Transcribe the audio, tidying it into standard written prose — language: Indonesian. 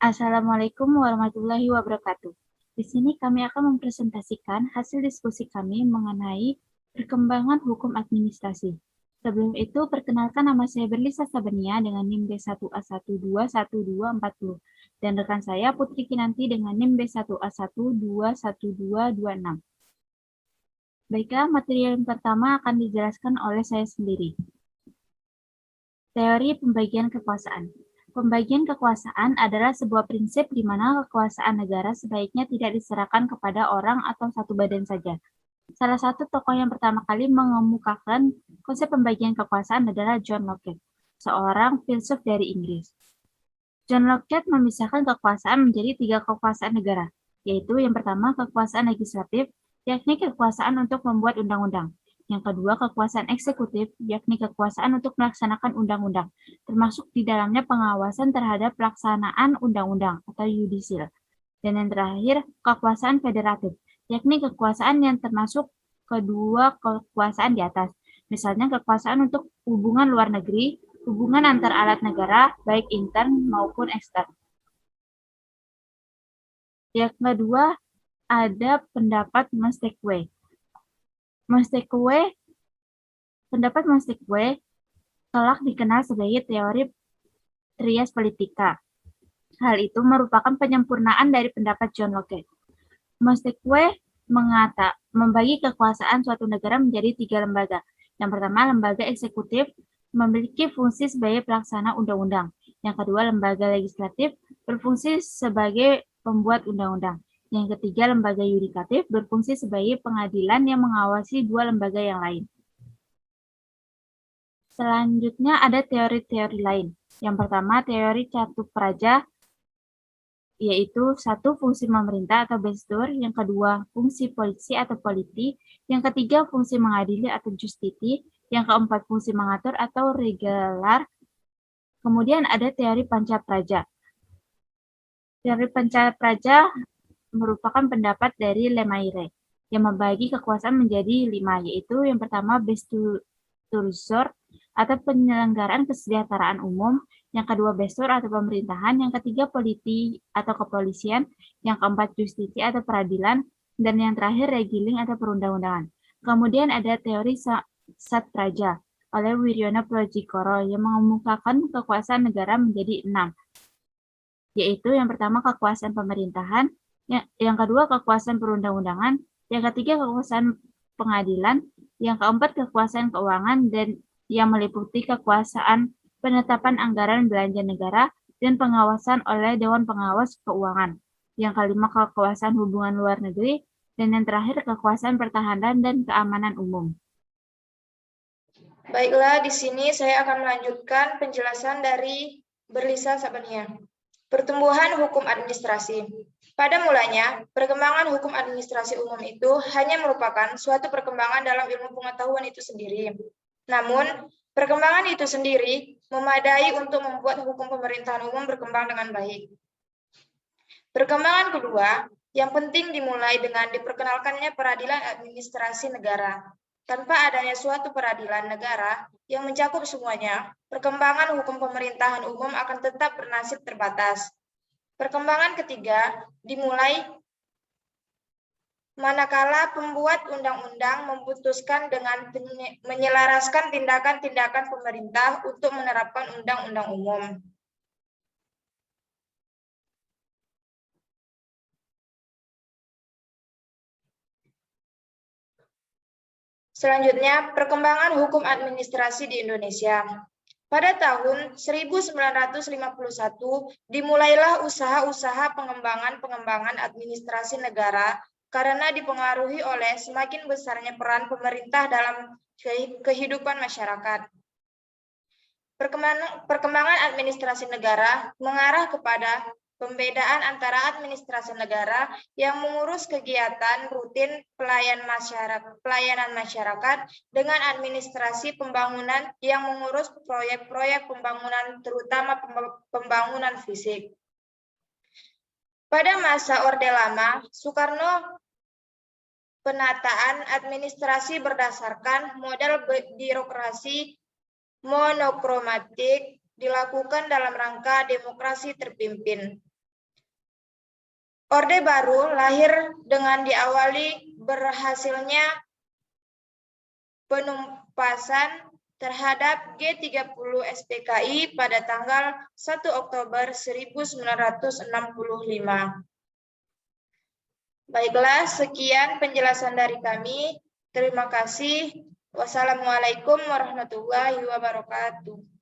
Assalamualaikum warahmatullahi wabarakatuh. Di sini kami akan mempresentasikan hasil diskusi kami mengenai perkembangan hukum administrasi. Sebelum itu, perkenalkan nama saya Berlisa Sabania dengan NIM B1A12124 dan rekan saya Putri Kinanti dengan NIM B1A1211226. Baiklah, materi yang pertama akan dijelaskan oleh saya sendiri. Teori pembagian kekuasaan. Pembagian kekuasaan adalah sebuah prinsip di mana kekuasaan negara sebaiknya tidak diserahkan kepada orang atau satu badan saja. Salah satu tokoh yang pertama kali mengemukakan konsep pembagian kekuasaan adalah John Locke, seorang filsuf dari Inggris. John Locke memisahkan kekuasaan menjadi 3 kekuasaan negara, yaitu yang pertama kekuasaan legislatif, yakni kekuasaan untuk membuat undang-undang. Yang kedua, kekuasaan eksekutif, yakni kekuasaan untuk melaksanakan undang-undang, termasuk di dalamnya pengawasan terhadap pelaksanaan undang-undang atau yudisial. Dan yang terakhir, kekuasaan federatif, yakni kekuasaan yang termasuk kedua kekuasaan di atas. Misalnya kekuasaan untuk hubungan luar negeri, hubungan antar alat negara, baik intern maupun ekstern. Yang kedua, ada pendapat Montesquieu. Pendapat Montesquieu kelak dikenal sebagai teori trias politica. Hal itu merupakan penyempurnaan dari pendapat John Locke. Montesquieu membagi kekuasaan suatu negara menjadi 3 lembaga. Yang pertama, lembaga eksekutif memiliki fungsi sebagai pelaksana undang-undang. Yang kedua, lembaga legislatif berfungsi sebagai pembuat undang-undang. Yang ketiga, lembaga yudikatif berfungsi sebagai pengadilan yang mengawasi 2 lembaga yang lain. Selanjutnya ada teori-teori lain. Yang pertama, teori Catupraja, yaitu 1. Fungsi pemerintah atau bestur, yang kedua fungsi polisi atau politi, yang ketiga fungsi mengadili atau justiti, yang keempat fungsi mengatur atau regular. Kemudian ada teori Pancapraja. Teori Pancapraja merupakan pendapat dari Lemaitre yang membagi kekuasaan menjadi 5, yaitu yang pertama Besturzor atau penyelenggaraan kesejahteraan umum, yang kedua bestur atau pemerintahan, yang ketiga politi atau kepolisian, yang keempat justisi atau peradilan, dan yang terakhir regiling atau perundang-undangan. Kemudian ada teori Satraja oleh Wiryono Projikoro yang mengemukakan kekuasaan negara menjadi 6, yaitu yang pertama kekuasaan pemerintahan, yang kedua kekuasaan perundang-undangan, yang ketiga kekuasaan pengadilan, yang keempat kekuasaan keuangan, dan yang meliputi kekuasaan penetapan anggaran belanja negara dan pengawasan oleh Dewan Pengawas Keuangan. Yang kelima kekuasaan hubungan luar negeri, dan yang terakhir kekuasaan pertahanan dan keamanan umum. Baiklah, di sini saya akan melanjutkan penjelasan dari Berlisa Sabania. Pertumbuhan hukum administrasi. Pada mulanya, perkembangan hukum administrasi umum itu hanya merupakan suatu perkembangan dalam ilmu pengetahuan itu sendiri. Namun, perkembangan itu sendiri memadai untuk membuat hukum pemerintahan umum berkembang dengan baik. Perkembangan kedua, yang penting dimulai dengan diperkenalkannya peradilan administrasi negara. Tanpa adanya suatu peradilan negara yang mencakup semuanya, perkembangan hukum pemerintahan umum akan tetap bernasib terbatas. Perkembangan ketiga dimulai manakala pembuat undang-undang memutuskan dengan menyelaraskan tindakan-tindakan pemerintah untuk menerapkan undang-undang umum. Selanjutnya, perkembangan hukum administrasi di Indonesia. Pada tahun 1951, dimulailah usaha-usaha pengembangan administrasi negara karena dipengaruhi oleh semakin besarnya peran pemerintah dalam kehidupan masyarakat. Perkembangan administrasi negara mengarah kepada pembedaan antara administrasi negara yang mengurus kegiatan rutin pelayanan masyarakat dengan administrasi pembangunan yang mengurus proyek-proyek pembangunan, terutama pembangunan fisik. Pada masa Orde Lama, Soekarno penataan administrasi berdasarkan model birokrasi monokromatik dilakukan dalam rangka demokrasi terpimpin. Orde Baru lahir dengan diawali berhasilnya penumpasan terhadap G30 SPKI pada tanggal 1 Oktober 1965. Baiklah, sekian penjelasan dari kami. Terima kasih. Wassalamualaikum warahmatullahi wabarakatuh.